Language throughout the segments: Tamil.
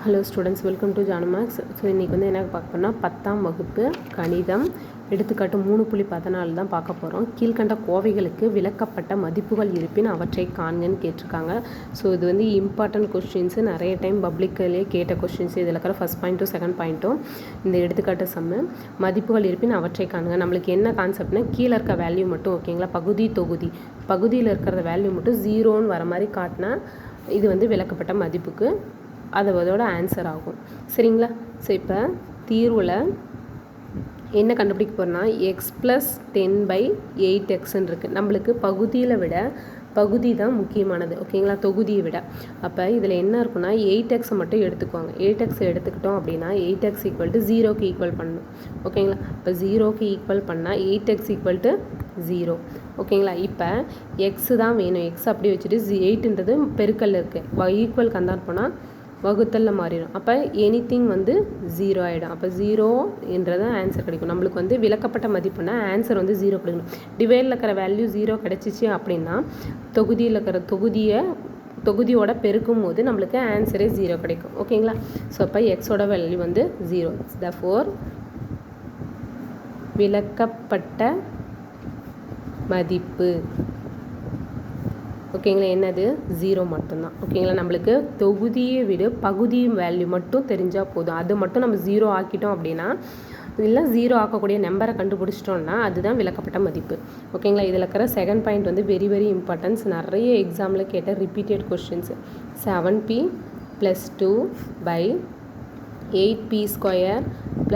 Hello students, welcome to Janu maths. So இன்றைக்கி வந்து என்ன பார்க்க போனால் 10ஆம் வகுப்பு கணிதம் எடுத்துக்காட்டு 3.14 தான் பார்க்க போகிறோம். கீழ்கண்ட கோவைகளுக்கு விளக்கப்பட்ட மதிப்புகள் இருப்பின் அவற்றை காண்கன்னு கேட்டிருக்காங்க. ஸோ இது வந்து இம்பார்ட்டன்ட் கொஸ்டின்ஸு, நிறைய டைம் பப்ளிக்கிலே கேட்ட கொஸ்டின்ஸ். இதில் இருக்கிற ஃபஸ்ட் பாயிண்ட்டும் செகண்ட் பாயிண்ட்டும் இந்த எடுத்துக்காட்டு சம்மு. மதிப்புகள் இருப்பின் அவற்றை காணுங்க. நம்மளுக்கு என்ன கான்செப்ட்னா கீழே இருக்க வேல்யூ மட்டும் ஓகேங்களா, பகுதியில் இருக்கிற வேல்யூ மட்டும் 0ன்னு வர மாதிரி காட்டினா இது வந்து விளக்கப்பட்ட மதிப்புக்கு அதோட ஆன்சர் ஆகும். சரிங்களா? ஸோ இப்போ தீர்வில் என்ன கண்டுபிடிக்க போகிறோன்னா எக்ஸ் ப்ளஸ் 10/8xன்னு இருக்குது. நம்மளுக்கு பகுதி தான் முக்கியமானது ஓகேங்களா, தொகுதியை விட. அப்போ இதில் என்ன இருக்குன்னா 8xை மட்டும் எடுத்துக்குவாங்க. 8x எடுத்துக்கிட்டோம் அப்படின்னா 8x = 0க்கு ஈக்குவல் பண்ணணும் ஓகேங்களா. இப்போ 0க்கு ஈக்குவல் பண்ணால் 8x = 0 ஓகேங்களா. இப்போ எக்ஸு தான் வேணும். எக்ஸ் அப்படி வச்சுட்டு 8ன்றது பெருக்கல் இருக்குது, ஈக்குவல் கன்வெர்ட் பண்ணால் வகுத்தலில் மாறிடும். அப்போ எனிதிங் வந்து 0 ஆகிடும். அப்போ 0என்றது ஆன்சர் கிடைக்கும். நம்மளுக்கு வந்து விளக்கப்பட்ட மதிப்புனா ஆன்சர் வந்து 0 கிடைக்கணும். டிவைடில் இருக்கிற வேல்யூ 0 கிடச்சிச்சு அப்படின்னா தொகுதியில் இருக்கிற தொகுதியோட பெருக்கும் போது நம்மளுக்கு ஆன்சரே 0 கிடைக்கும் ஓகேங்களா. ஸோ அப்போ எக்ஸோட வேல்யூ வந்து 0. தஃபோர் விளக்கப்பட்ட மதிப்பு ஓகேங்களா என்னது 0 மட்டும்தான் ஓகேங்களா. நம்மளுக்கு தொகுதியை விட பகுதி வேல்யூ மட்டும் தெரிஞ்சால் போதும். அது மட்டும் நம்ம 0 ஆக்கிட்டோம் அப்படின்னா, இல்லை 0 ஆக்கக்கூடிய நம்பரை கண்டுபிடிச்சிட்டோம்னா அதுதான் விளக்கப்பட்ட மதிப்பு ஓகேங்களா. இதில் இருக்கிற செகண்ட் பாயிண்ட் வந்து வெரி வெரி இம்பார்ட்டன்ஸ். நிறைய எக்ஸாமில் கேட்ட repeated questions. 7p + 2/8p²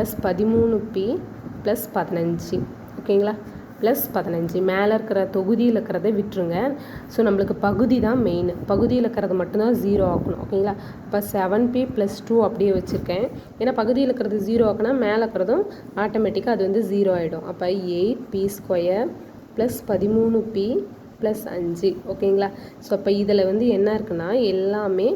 + 13p + 15 ஓகேங்களா, +15. மேலே இருக்கிற தொகுதியில் இருக்கிறத விட்டுருங்க. ஸோ நம்மளுக்கு பகுதி தான் மெயின். பகுதியில் இருக்கிறது மட்டும்தான் 0 ஆக்கணும் ஓகேங்களா. இப்போ 7p + 2 அப்படியே வச்சுருக்கேன். ஏன்னா பகுதியில் இருக்கிறது 0 ஆக்கினா மேலே இருக்கிறதும் ஆட்டோமேட்டிக்காக அது வந்து 0 ஆகிடும். அப்போ 8p² + 13p + 5 ஓகேங்களா. ஸோ அப்போ இதில் வந்து என்ன இருக்குன்னா எல்லாமே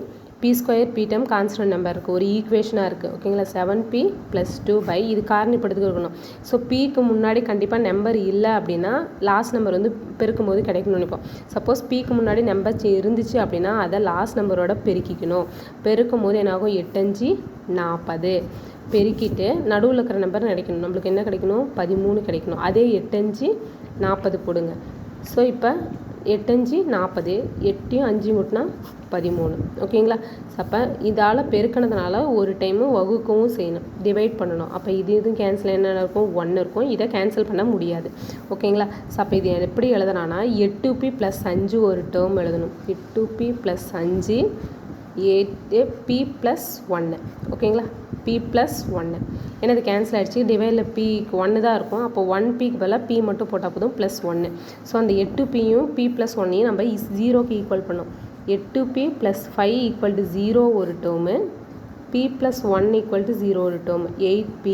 p² p time constant number இருக்குது, ஒரு ஈக்குவேஷனாக இருக்குது ஓகேங்களா. 7p + 2 இது காரணிப்படுத்தி இருக்கணும். ஸோ பிக்கு முன்னாடி கண்டிப்பாக நம்பர் இல்லை அப்படின்னா லாஸ்ட் நம்பர் வந்து பெருக்கும் போது கிடைக்கணும்னு நினைப்போம். சப்போஸ் பிக்கு முன்னாடி நம்பர் இருந்துச்சு அப்படின்னா அதை லாஸ்ட் நம்பரோட பெருக்கிக்கணும். பெருக்கும் போது என்னாகும் 8×5 = 40. பெருக்கிட்டு நடுவில் இருக்கிற நம்பர் கிடைக்கணும். நம்மளுக்கு என்ன கிடைக்கணும் 13 கிடைக்கணும். அதே 8×5 = 40 போடுங்க. ஸோ இப்போ 8×5 = 40, 8யும் 5 கூட்டினா 13 ஓகேங்களா. அப்போ இதால் பெருக்கினதுனால ஒரு டைமு வகுக்கவும் செய்யணும், டிவைட் பண்ணணும். அப்போ இதுவும் கேன்சல் என்ன இருக்கும் 1 இருக்கும். இதை கேன்சல் பண்ண முடியாது ஓகேங்களா. ஸோ அப்போ இது எப்படி எழுதுனான்னா 8p + 5 ஒரு டேர்ம் எழுதணும். 8p + 5 8p + 1 ஓகேங்களா. p + 1 ஏன்னா இது கேன்சல் ஆகிடுச்சு. டிவைடில் p 1 தான் இருக்கும். அப்போ 1pக்கு பதிலாக p மட்டும் போட்டால் போதும் +1. ஸோ அந்த 8pயும் p + 1ஐயும் நம்ம 0க்கு ஈக்குவல் பண்ணோம். 8p + 5 = 0 ஒரு டேர்மு, p + 1 = 0 ஒரு டேர்மு. 8p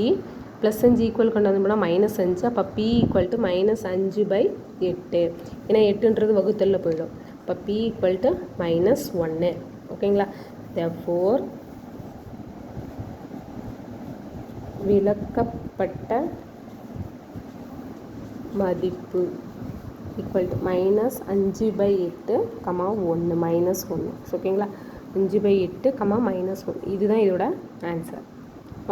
+5 ஈக்குவல் கொண்டு வந்து போனால் -5. அப்போ p = -5/8. ஏன்னா 8ன்றது வகுத்தலில் போயிடும். இப்போ p = -1 ஓகேங்களா. therefore விளக்கப்பட்ட மதிப்பு = -5/8, -1 ஓகேங்களா. 5/8, -1 இதுதான் இதோட ஆன்சர்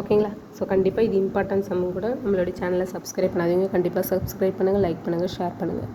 ஓகேங்களா. ஸோ கண்டிப்பாக இது இம்பார்ட்டன்ட் சம்மு கூட நம்மளுடைய சேனலை சப்ஸ்கிரைப் பண்ணாதீங்க. கண்டிப்பாக சப்ஸ்கிரைப் பண்ணுங்கள், லைக் பண்ணுங்கள், ஷேர் பண்ணுங்கள்.